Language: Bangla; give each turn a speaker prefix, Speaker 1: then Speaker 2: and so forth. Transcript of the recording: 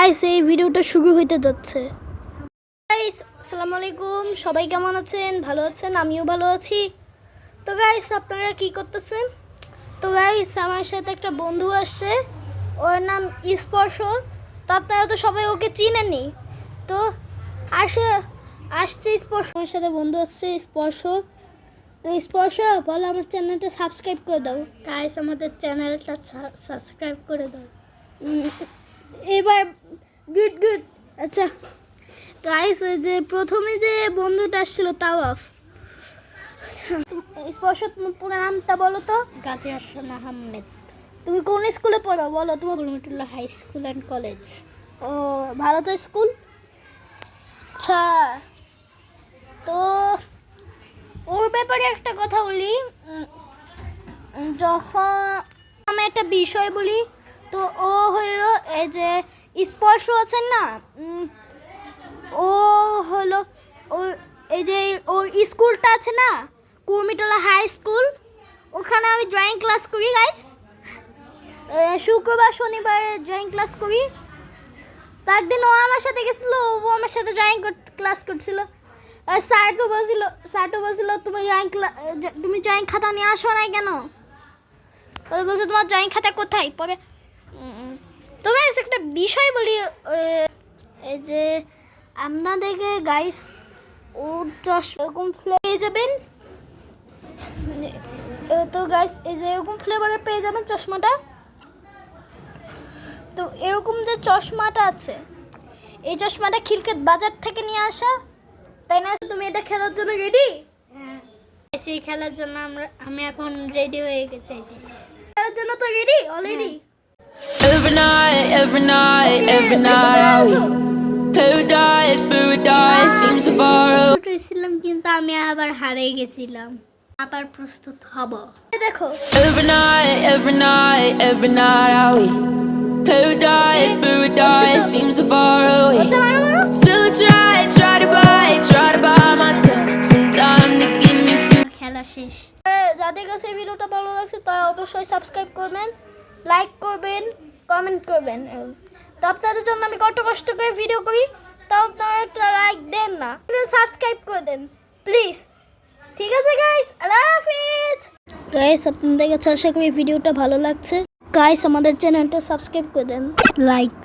Speaker 1: গাইস এই ভিডিওটা শুরু হতে যাচ্ছে। গাইস আসসালামু আলাইকুম, সবাই কেমন আছেন? ভালো আছেন? আমিও ভালো আছি। তো গাইস আপনারা কি করতেছেন? তো গাইস আমার সাথে একটা বন্ধু আসছে, ওর নাম স্পর্শ। তো আপনারা তো সবাই ওকে চিনেনই। তো আসছে স্পর্শ, আমার সাথে বন্ধু আসছে স্পর্শ। তো স্পর্শ বলো আমার চ্যানেলটা সাবস্ক্রাইব করে দাও। গাইস আমাদের চ্যানেলটা সাবস্ক্রাইব করে দাও। এবার গুড গুড। আচ্ছা গাইস যে প্রথমে যে বন্ধুটা আসছিল তাওয়াফ, স্পর্শ তোমার পুরো নামটা বলো তো।
Speaker 2: গাজী আহসান আহমেদ।
Speaker 1: তুমি কোন স্কুলে পড়ো বলো? তোমার
Speaker 2: কুলমিটুল্লাহ হাই স্কুল অ্যান্ড কলেজ।
Speaker 1: ও ভালো তো স্কুল। আচ্ছা তো ওর ব্যাপারে একটা কথা বলি। যখন আমি একটা বিষয় বলি, তো ও হইল এই যে স্পর্শ আছেন না, ও হলো ও এই যে ওর স্কুলটা আছে না, কুমিটোলা হাই স্কুল, ওখানে আমি ড্রয়িং ক্লাস করি গাইস। শুক্রবার শনিবারে ড্রয়িং ক্লাস করি। তো একদিন ও আমার সাথে গেছিলো, ও আমার সাথে ড্রয়িং ক্লাস করছিল। আর স্যার তো বলছিল তুমি ড্রয়িং খাতা নিয়ে আসো না কেন? ওরা বলছে তোমার ড্রয়িং খাতা কোথায় পরে। তো গাইস একটা বিষয় বলি, এই যে আপনাদেরকে গাইস ও এরকম পেয়ে যাবেন। তো গাইস এই যে এরকম ফ্লেভারে পেয়ে যাবেন চশমাটা। তো এরকম যে চশমাটা আছে, এই চশমাটা খিলকেত বাজার থেকে নিয়ে আসা, তাই না? তুমি এটা খেলার জন্য রেডি?
Speaker 2: সেই খেলার জন্য আমি এখন রেডি হয়ে গেছি।
Speaker 1: খেলার জন্য তো ready already.
Speaker 3: Every night paradise seems so far away.
Speaker 2: ছিলাম কিন্তু আমি আবার হারিয়ে গেছিলাম। আবার প্রস্তুত হব।
Speaker 1: দেখো
Speaker 3: Every night I wait. Paradise seems so far away. Still I try to buy myself some time to give me to.
Speaker 2: খেলা শেষ।
Speaker 1: যাদের কাছে ভিডিওটা ভালো লাগছে তারা অবশ্যই সাবস্ক্রাইব করবেন, লাইক করবেন, কমেন্ট করবেন। তো আপনাদের জন্য আমি কত কষ্ট করে ভিডিও করি, তাও আপনারা একটা লাইক দেন না, সাবস্ক্রাইব করে দেন প্লিজ। ঠিক আছে গাইস, আল্লাহ হাফিজ। গাইস আপনাদের কাছে আশা করি ভিডিওটা ভালো লাগছে। গাইস আমাদের চ্যানেলটা সাবস্ক্রাইব করে দেন, লাইক